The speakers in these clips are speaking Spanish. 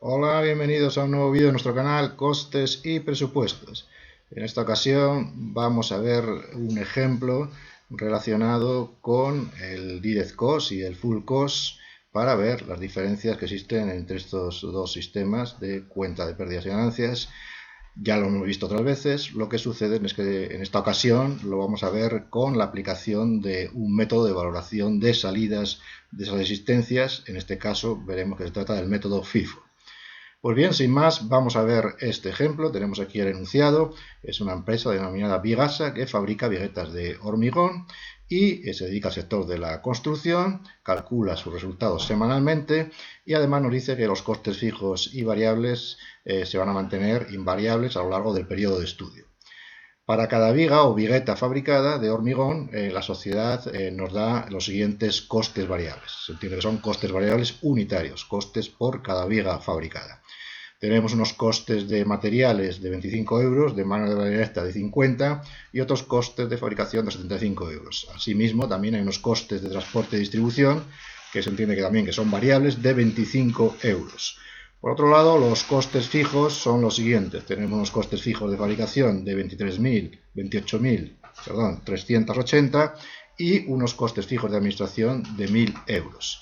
Hola, bienvenidos a un nuevo vídeo de nuestro canal Costes y Presupuestos. En esta ocasión vamos a ver un ejemplo relacionado con el Direct Cost y el Full Cost para ver las diferencias que existen entre estos dos sistemas de cuenta de pérdidas y ganancias. Ya lo hemos visto otras veces. Lo que sucede es que en esta ocasión lo vamos a ver con la aplicación de un método de valoración de salidas de esas existencias. En este caso veremos que se trata del método FIFO. Pues bien, sin más, vamos a ver este ejemplo. Tenemos aquí el enunciado. Es una empresa denominada Vigasa que fabrica viguetas de hormigón y se dedica al sector de la construcción, calcula sus resultados semanalmente y además nos dice que los costes fijos y variables se van a mantener invariables a lo largo del periodo de estudio. Para cada viga o vigueta fabricada de hormigón, la sociedad nos da los siguientes costes variables. Se entiende que son costes variables unitarios, costes por cada viga fabricada. Tenemos unos costes de materiales de 25 euros, de mano de obra directa de 50 y otros costes de fabricación de 75 euros. Asimismo, también hay unos costes de transporte y distribución, que se entiende que también que son variables, de 25 euros. Por otro lado, los costes fijos son los siguientes. Tenemos unos costes fijos de fabricación de 28.380 y unos costes fijos de administración de 1.000 euros.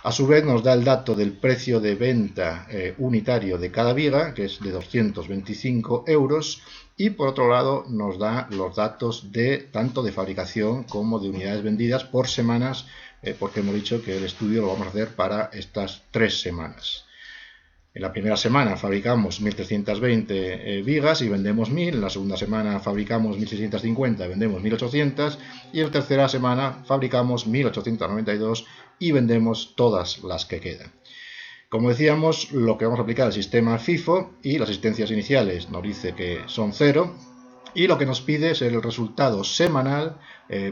A su vez nos da el dato del precio de venta unitario de cada viga, que es de 225 euros, y por otro lado nos da los datos de tanto de fabricación como de unidades vendidas por semanas, porque hemos dicho que el estudio lo vamos a hacer para estas 3 semanas. En la primera semana fabricamos 1.320 vigas y vendemos 1.000. En la segunda semana fabricamos 1.650 y vendemos 1.800. Y en la tercera semana fabricamos 1.892 y vendemos todas las que quedan. Como decíamos, lo que vamos a aplicar es el sistema FIFO y las existencias iniciales nos dice que son 0. Y lo que nos pide es el resultado semanal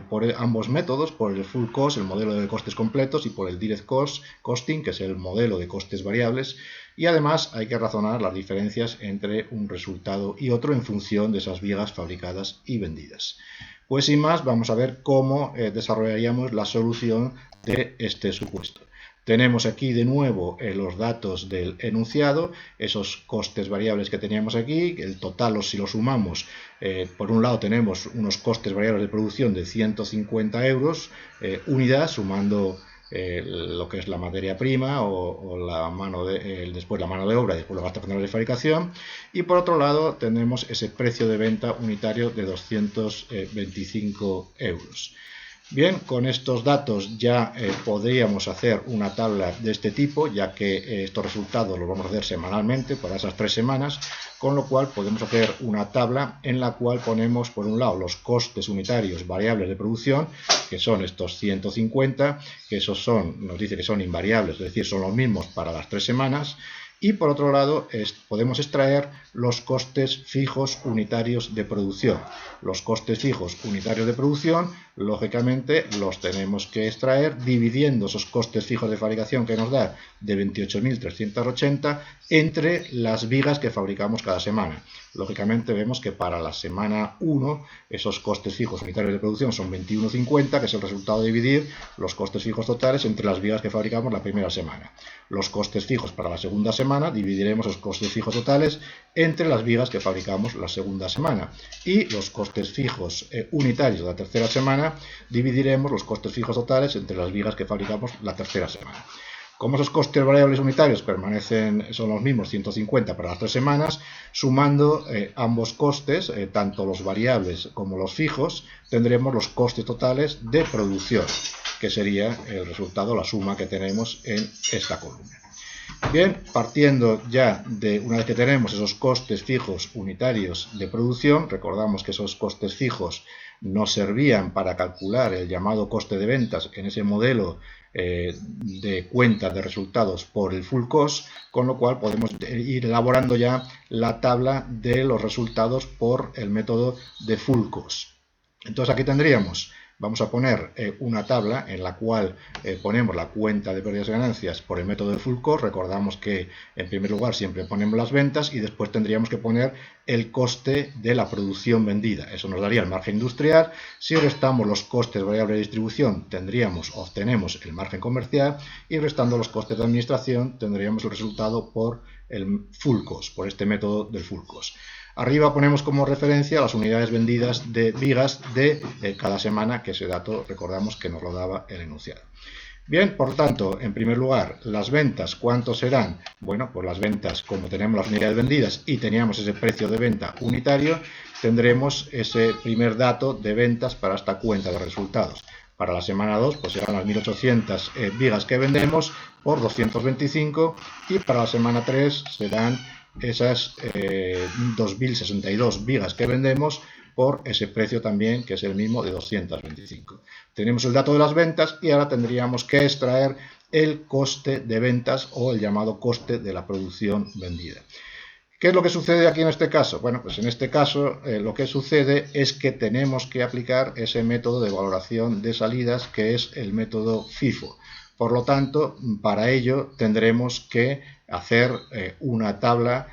por ambos métodos, por el full cost, el modelo de costes completos, y por el direct cost, costing, que es el modelo de costes variables. Y además hay que razonar las diferencias entre un resultado y otro en función de esas vigas fabricadas y vendidas. Pues sin más, vamos a ver cómo desarrollaríamos la solución de este supuesto. Tenemos aquí de nuevo los datos del enunciado, esos costes variables que teníamos aquí, el total, si lo sumamos, por un lado tenemos unos costes variables de producción de 150 euros unidad, sumando lo que es la materia prima o la mano después la mano de obra y después los gastos finales de fabricación, y por otro lado tenemos ese precio de venta unitario de 225 euros. Bien, con estos datos ya podríamos hacer una tabla de este tipo, ya que estos resultados los vamos a hacer semanalmente para esas 3 semanas, con lo cual podemos hacer una tabla en la cual ponemos por un lado los costes unitarios variables de producción, que son estos 150, que esos nos dice que son invariables, es decir, son los mismos para las 3 semanas, y por otro lado podemos extraer los costes fijos unitarios de producción. Los costes fijos unitarios de producción, lógicamente, los tenemos que extraer dividiendo esos costes fijos de fabricación que nos da de 28.380 entre las vigas que fabricamos cada semana. Lógicamente vemos que para la semana 1 esos costes fijos unitarios de producción son 21,50, que es el resultado de dividir los costes fijos totales entre las vigas que fabricamos la primera semana. Los costes fijos para la segunda semana dividiremos los costes fijos totales entre las vigas que fabricamos la segunda semana. Y los costes fijos unitarios de la tercera semana dividiremos los costes fijos totales entre las vigas que fabricamos la tercera semana. Como esos costes variables unitarios son los mismos, 150 para las 3 semanas, sumando ambos costes, tanto los variables como los fijos, tendremos los costes totales de producción, que sería el resultado, la suma que tenemos en esta columna. Bien, partiendo ya de una vez que tenemos esos costes fijos unitarios de producción, recordamos que esos costes fijos nos servían para calcular el llamado coste de ventas en ese modelo de cuenta de resultados por el full cost, con lo cual podemos ir elaborando ya la tabla de los resultados por el método de full cost. Entonces aquí tendríamos vamos a poner una tabla en la cual ponemos la cuenta de pérdidas y ganancias por el método de full cost. Recordamos que en primer lugar siempre ponemos las ventas y después tendríamos que poner el coste de la producción vendida. Eso nos daría el margen industrial. Si restamos los costes variables de distribución, obtenemos el margen comercial, y restando los costes de administración tendríamos el resultado por el full cost, por este método del full cost. Arriba ponemos como referencia las unidades vendidas de vigas de cada semana, que ese dato recordamos que nos lo daba el enunciado. Bien, por tanto, en primer lugar, las ventas, ¿cuántos serán? Bueno, pues las ventas, como tenemos las unidades vendidas y teníamos ese precio de venta unitario, tendremos ese primer dato de ventas para esta cuenta de resultados. Para la semana 2, pues serán las 1800 vigas que vendemos por 225, y para la semana 3 serán esas 2062 vigas que vendemos por ese precio también, que es el mismo de 225. Tenemos el dato de las ventas y ahora tendríamos que extraer el coste de ventas, o el llamado coste de la producción vendida. ¿Qué es lo que sucede aquí en este caso? Bueno, pues en este caso lo que sucede es que tenemos que aplicar ese método de valoración de salidas, que es el método FIFO. Por lo tanto, para ello tendremos que hacer una tabla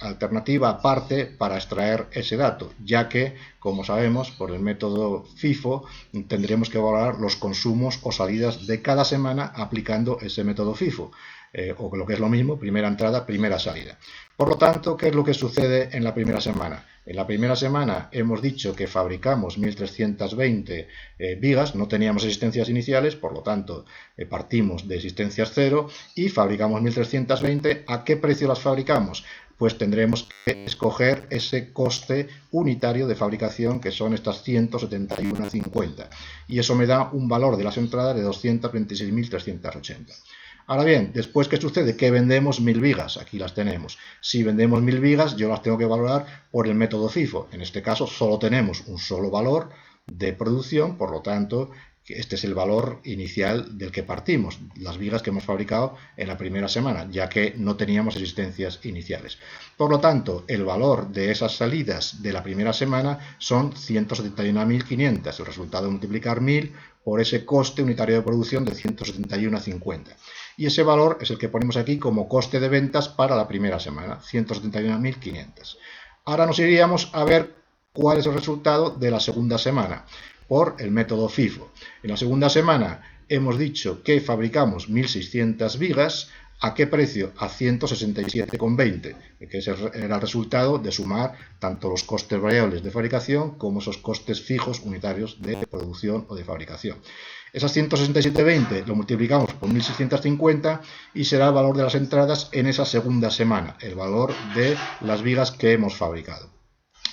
alternativa aparte para extraer ese dato, ya que, como sabemos, por el método FIFO tendremos que valorar los consumos o salidas de cada semana aplicando ese método FIFO. O lo que es lo mismo, primera entrada, primera salida. Por lo tanto, ¿qué es lo que sucede en la primera semana? En la primera semana hemos dicho que fabricamos 1320 vigas, no teníamos existencias iniciales, por lo tanto partimos de existencias cero y fabricamos 1320. ¿A qué precio las fabricamos? Pues tendremos que escoger ese coste unitario de fabricación, que son estas 171,50, y eso me da un valor de las entradas de 226.380. Ahora bien, después, ¿qué sucede? Que vendemos 1000 vigas, aquí las tenemos. Si vendemos 1000 vigas, yo las tengo que valorar por el método FIFO. En este caso solo tenemos un solo valor de producción, por lo tanto, este es el valor inicial del que partimos, las vigas que hemos fabricado en la primera semana, ya que no teníamos existencias iniciales. Por lo tanto, el valor de esas salidas de la primera semana son 171.500, el resultado de multiplicar 1000 por ese coste unitario de producción de 171,50. Y ese valor es el que ponemos aquí como coste de ventas para la primera semana, 171.500. Ahora nos iríamos a ver cuál es el resultado de la segunda semana por el método FIFO. En la segunda semana hemos dicho que fabricamos 1600 vigas. ¿A qué precio? A 167,20, que ese era el resultado de sumar tanto los costes variables de fabricación como esos costes fijos unitarios de producción o de fabricación. Esas 167,20 lo multiplicamos por 1650 y será el valor de las entradas en esa segunda semana, el valor de las vigas que hemos fabricado.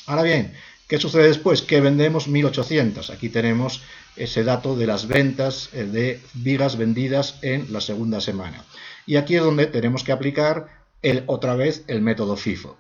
Ahora bien, ¿qué sucede después? Que vendemos 1800. Aquí tenemos ese dato de las ventas de vigas vendidas en la segunda semana. Y aquí es donde tenemos que aplicar otra vez el método FIFO.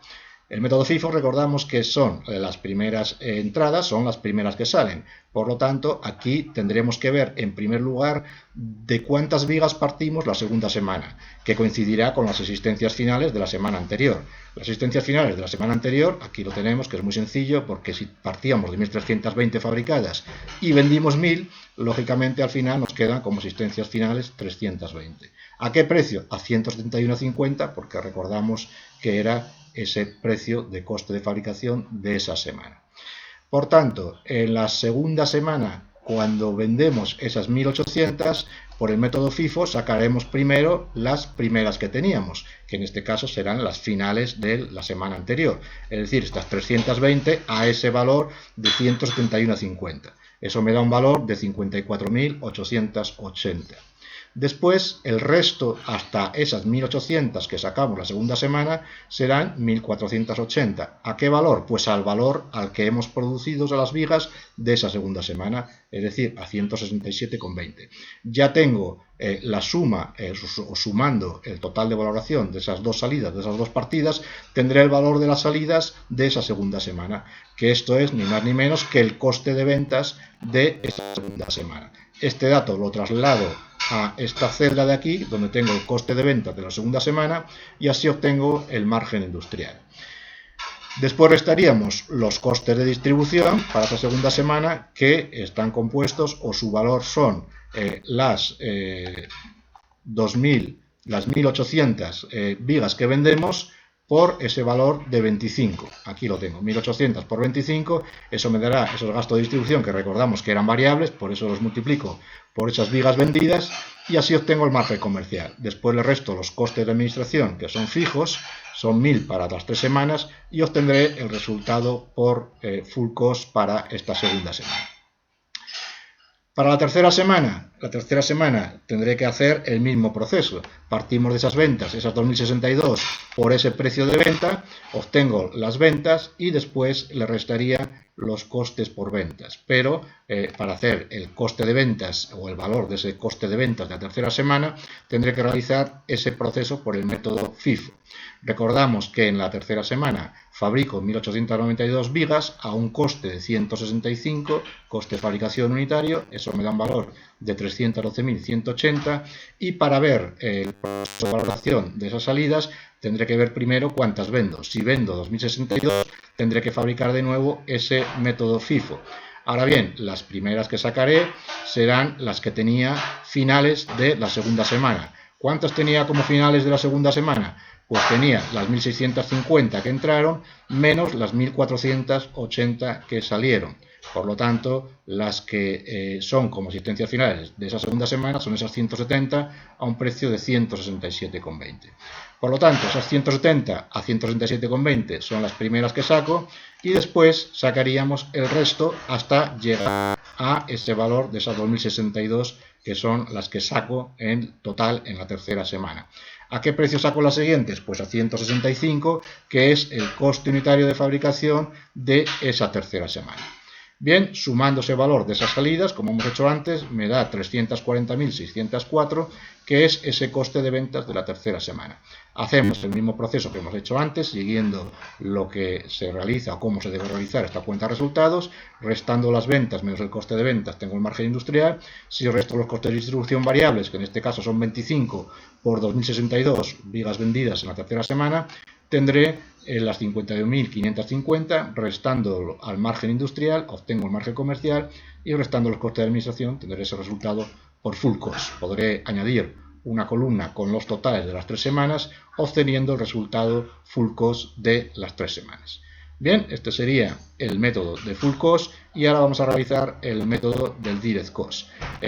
El método FIFO, recordamos que son las primeras entradas, son las primeras que salen. Por lo tanto, aquí tendremos que ver en primer lugar de cuántas vigas partimos la segunda semana, que coincidirá con las existencias finales de la semana anterior. Las existencias finales de la semana anterior, aquí lo tenemos, que es muy sencillo, porque si partíamos de 1320 fabricadas y vendimos 1000, lógicamente al final nos quedan como existencias finales 320. ¿A qué precio? A 171,50, porque recordamos que era ese precio de coste de fabricación de esa semana. Por tanto, en la segunda semana, cuando vendemos esas 1800, por el método FIFO sacaremos primero las primeras que teníamos, que en este caso serán las finales de la semana anterior, es decir, estas 320 a ese valor de 171,50. Eso me da un valor de 54.880. Después, el resto, hasta esas 1800 que sacamos la segunda semana, serán 1480. ¿A qué valor? Pues al valor al que hemos producido las vigas de esa segunda semana, es decir, a 167,20. Ya tengo la suma, sumando el total de valoración de esas dos salidas, de esas dos partidas, tendré el valor de las salidas de esa segunda semana, que esto es ni más ni menos que el coste de ventas de esa segunda semana. Este dato lo traslado a esta celda de aquí, donde tengo el coste de ventas de la segunda semana, y así obtengo el margen industrial. Después restaríamos los costes de distribución para esa segunda semana, que están compuestos, o su valor son las 1800 vigas que vendemos por ese valor de 25. Aquí lo tengo, 1800 por 25, eso me dará esos gastos de distribución que recordamos que eran variables, por eso los multiplico por esas vigas vendidas y así obtengo el margen comercial. Después le resto los costes de administración, que son fijos, son 1000 para las 3 semanas y obtendré el resultado por full cost para esta segunda semana. Para la tercera semana tendré que hacer el mismo proceso. Partimos de esas ventas, esas 2062, por ese precio de venta, obtengo las ventas y después le restaría los costes por ventas. Pero para hacer el coste de ventas o el valor de ese coste de ventas de la tercera semana, tendré que realizar ese proceso por el método FIFO. Recordamos que en la tercera semana fabrico 1892 vigas a un coste de 165, coste de fabricación unitario, eso me da un valor de 312.180 y para ver el proceso de valoración de esas salidas tendré que ver primero cuántas vendo. Si vendo 2062 tendré que fabricar de nuevo ese método FIFO. Ahora bien, las primeras que sacaré serán las que tenía finales de la segunda semana. ¿Cuántas tenía como finales de la segunda semana? Pues tenía las 1650 que entraron menos las 1480 que salieron. Por lo tanto, las que son como existencias finales de esa segunda semana son esas 170 a un precio de 167,20. Por lo tanto, esas 170 a 167,20 son las primeras que saco y después sacaríamos el resto hasta llegar a ese valor de esas 2062 que son las que saco en total en la tercera semana. ¿A qué precio saco las siguientes? Pues a 165, que es el coste unitario de fabricación de esa tercera semana. Bien, sumando ese valor de esas salidas, como hemos hecho antes, me da 340.604, que es ese coste de ventas de la tercera semana. Hacemos el mismo proceso que hemos hecho antes, siguiendo lo que se realiza o cómo se debe realizar esta cuenta de resultados, restando las ventas menos el coste de ventas, tengo el margen industrial. Si resto los costes de distribución variables, que en este caso son 25 por 2062 vigas vendidas en la tercera semana, tendré las 51.550, restando al margen industrial, obtengo el margen comercial y restando los costes de administración tendré ese resultado por full cost. Podré añadir una columna con los totales de las 3 semanas, obteniendo el resultado full cost de las 3 semanas. Bien, este sería el método de full cost y ahora vamos a realizar el método del direct cost.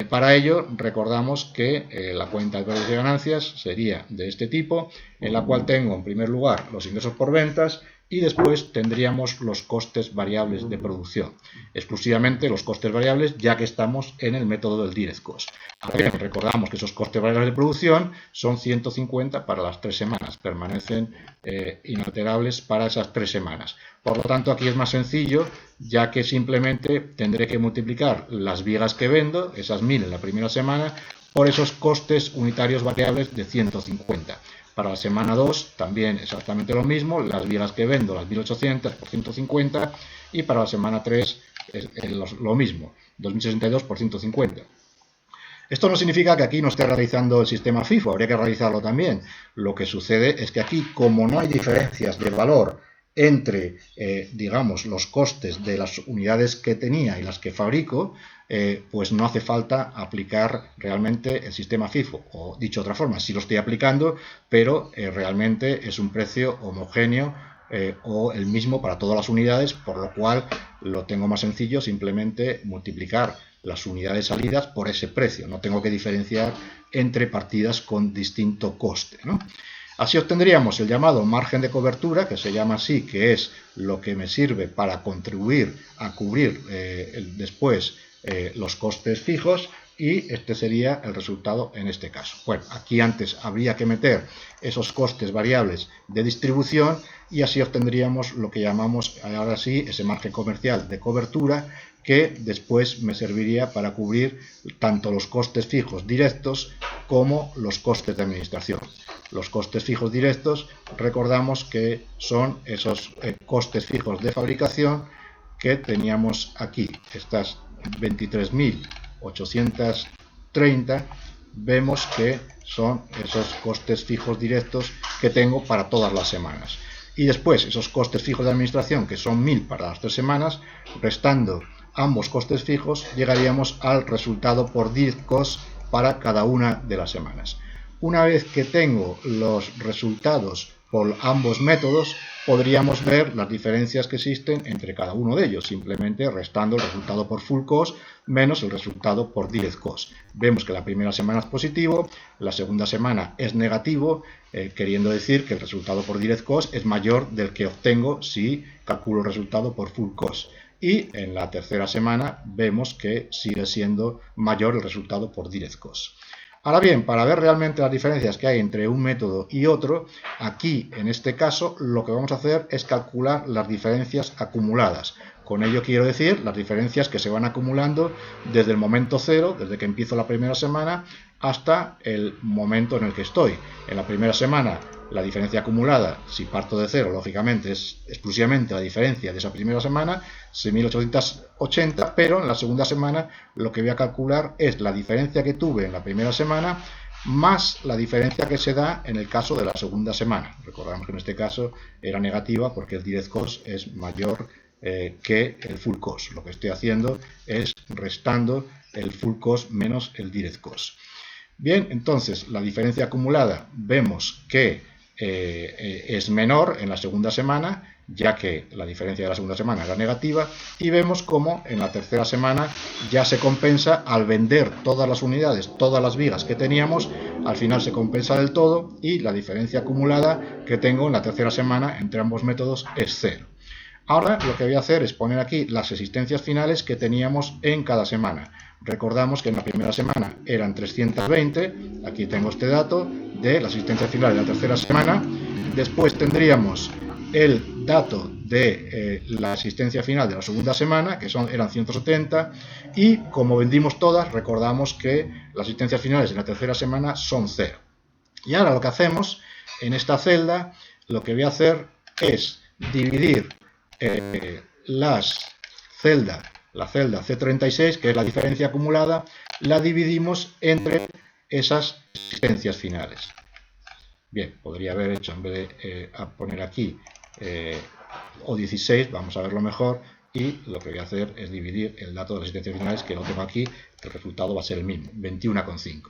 Para ello recordamos que la cuenta de pérdidas y ganancias sería de este tipo, en la cual tengo en primer lugar los ingresos por ventas y después tendríamos los costes variables de producción. Exclusivamente los costes variables, ya que estamos en el método del direct cost. Ahora bien, recordamos que esos costes variables de producción son 150 para las 3 semanas, permanecen inalterables para esas 3 semanas. Por lo tanto, aquí es más sencillo, ya que simplemente tendré que multiplicar las vigas que vendo, esas 1000 en la primera semana, por esos costes unitarios variables de 150. Para la semana 2 también exactamente lo mismo, las vigas que vendo, las 1800 por 150, y para la semana 3 lo mismo, 2062 por 150. Esto no significa que aquí no esté realizando el sistema FIFO, habría que realizarlo también. Lo que sucede es que aquí, como no hay diferencias de valor entre, digamos, los costes de las unidades que tenía y las que fabrico, pues no hace falta aplicar realmente el sistema FIFO. O dicho de otra forma, sí lo estoy aplicando, pero realmente es un precio homogéneo o el mismo para todas las unidades, por lo cual lo tengo más sencillo, simplemente multiplicar las unidades salidas por ese precio. No tengo que diferenciar entre partidas con distinto coste, ¿no? Así obtendríamos el llamado margen de cobertura, que se llama así, que es lo que me sirve para contribuir a cubrir después los costes fijos, y este sería el resultado en este caso. Bueno, aquí antes habría que meter esos costes variables de distribución y así obtendríamos lo que llamamos ahora sí ese margen comercial de cobertura, que después me serviría para cubrir tanto los costes fijos directos como los costes de administración. Los costes fijos directos, recordamos que son esos costes fijos de fabricación que teníamos aquí, estas 23.830, vemos que son esos costes fijos directos que tengo para todas las semanas. Y después esos costes fijos de administración, que son 1000 para las 3 semanas, restando ambos costes fijos, llegaríamos al resultado por direct cost para cada una de las semanas. Una vez que tengo los resultados por ambos métodos, podríamos ver las diferencias que existen entre cada uno de ellos, simplemente restando el resultado por full cost menos el resultado por direct cost. Vemos que la primera semana es positivo, la segunda semana es negativo, queriendo decir que el resultado por direct cost es mayor del que obtengo si calculo el resultado por full cost. Y en la tercera semana vemos que sigue siendo mayor el resultado por direct cost. Ahora bien, para ver realmente las diferencias que hay entre un método y otro, aquí en este caso lo que vamos a hacer es calcular las diferencias acumuladas. Con ello quiero decir las diferencias que se van acumulando desde el momento cero, desde que empiezo la primera semana, hasta el momento en el que estoy. En la primera semana la diferencia acumulada, si parto de cero, lógicamente es exclusivamente la diferencia de esa primera semana, 6.880, pero en la segunda semana lo que voy a calcular es la diferencia que tuve en la primera semana más la diferencia que se da en el caso de la segunda semana. Recordamos que en este caso era negativa porque el direct cost es mayor que el full cost. Lo que estoy haciendo es restando el full cost menos el direct cost. Bien, entonces la diferencia acumulada vemos que es menor en la segunda semana, ya que la diferencia de la segunda semana era negativa, y vemos como en la tercera semana ya se compensa al vender todas las unidades, todas las vigas que teníamos, al final se compensa del todo y la diferencia acumulada que tengo en la tercera semana entre ambos métodos es cero. Ahora lo que voy a hacer es poner aquí las existencias finales que teníamos en cada semana. Recordamos que en la primera semana eran 320, aquí tengo este dato de la asistencia final de la tercera semana. Después tendríamos el dato de la asistencia final de la segunda semana, que eran 170, y como vendimos todas, recordamos que las asistencias finales de la tercera semana son 0. Y ahora lo que hacemos en esta celda, lo que voy a hacer es dividir la celda C36, que es la diferencia acumulada, la dividimos entre esas existencias finales. Bien, podría haber hecho, en vez de poner aquí o 16, vamos a verlo mejor, y lo que voy a hacer es dividir el dato de las existencias finales, que lo tengo aquí, el resultado va a ser el mismo, 21,5.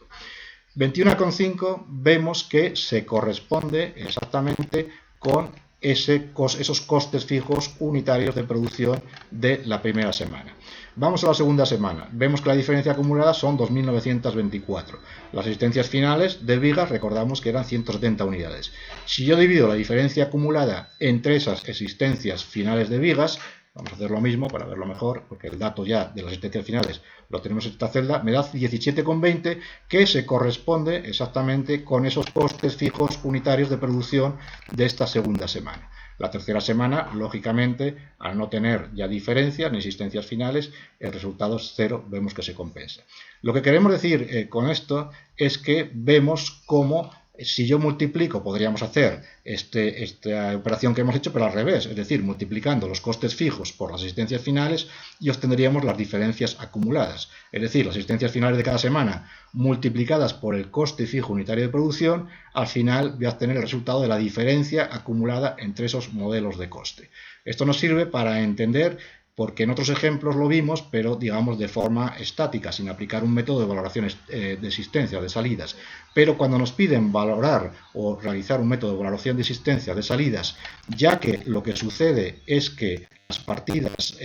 21,5 vemos que se corresponde exactamente con esos costes fijos unitarios de producción de la primera semana. Vamos a la segunda semana. Vemos que la diferencia acumulada son 2.924. Las existencias finales de vigas recordamos que eran 170 unidades. Si yo divido la diferencia acumulada entre esas existencias finales de vigas, vamos a hacer lo mismo para verlo mejor, porque el dato ya de las existencias finales lo tenemos en esta celda, me da 17,20, que se corresponde exactamente con esos costes fijos unitarios de producción de esta segunda semana. La tercera semana, lógicamente, al no tener ya diferencias ni existencias finales, el resultado es 0, vemos que se compensa. Lo que queremos decir con esto es que vemos cómo, si yo multiplico, podríamos hacer esta operación que hemos hecho, pero al revés, es decir, multiplicando los costes fijos por las existencias finales y obtendríamos las diferencias acumuladas. Es decir, las existencias finales de cada semana multiplicadas por el coste fijo unitario de producción, al final voy a obtener el resultado de la diferencia acumulada entre esos modelos de coste. Esto nos sirve para entender, porque en otros ejemplos lo vimos, pero digamos de forma estática, sin aplicar un método de valoración de existencia, de salidas. Pero cuando nos piden valorar o realizar un método de valoración de existencia de salidas, ya que lo que sucede es que las partidas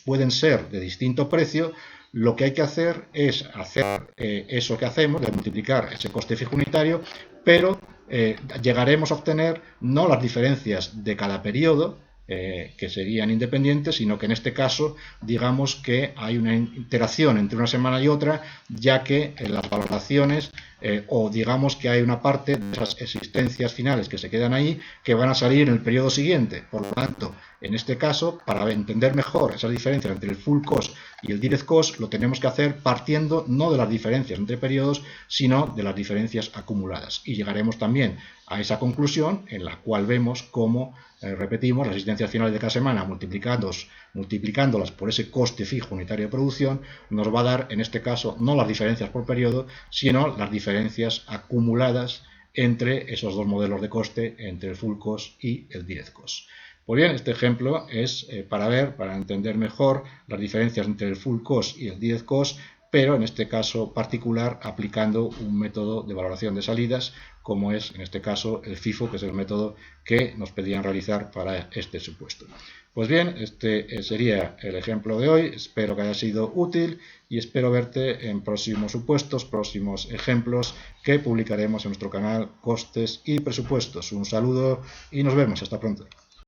pueden ser de distinto precio, lo que hay que hacer es hacer eso que hacemos, de multiplicar ese coste fijo unitario, pero llegaremos a obtener no las diferencias de cada periodo, que serían independientes, sino que en este caso digamos que hay una interacción entre una semana y otra, ya que las valoraciones o digamos que hay una parte de esas existencias finales que se quedan ahí que van a salir en el periodo siguiente. Por lo tanto, en este caso, para entender mejor esa diferencia entre el full cost y el direct cost, lo tenemos que hacer partiendo no de las diferencias entre periodos, sino de las diferencias acumuladas. Y llegaremos también a esa conclusión en la cual vemos cómo, repetimos, las existencias finales de cada semana multiplicándolas por ese coste fijo unitario de producción, nos va a dar, en este caso, no las diferencias por periodo, sino las diferencias acumuladas entre esos dos modelos de coste, entre el full cost y el direct cost. Pues bien, este ejemplo es para entender mejor las diferencias entre el full cost y el direct cost, pero en este caso particular aplicando un método de valoración de salidas, como es en este caso el FIFO, que es el método que nos pedían realizar para este supuesto. Pues bien, este sería el ejemplo de hoy. Espero que haya sido útil y espero verte en próximos supuestos, próximos ejemplos que publicaremos en nuestro canal Costes y Presupuestos. Un saludo y nos vemos. Hasta pronto.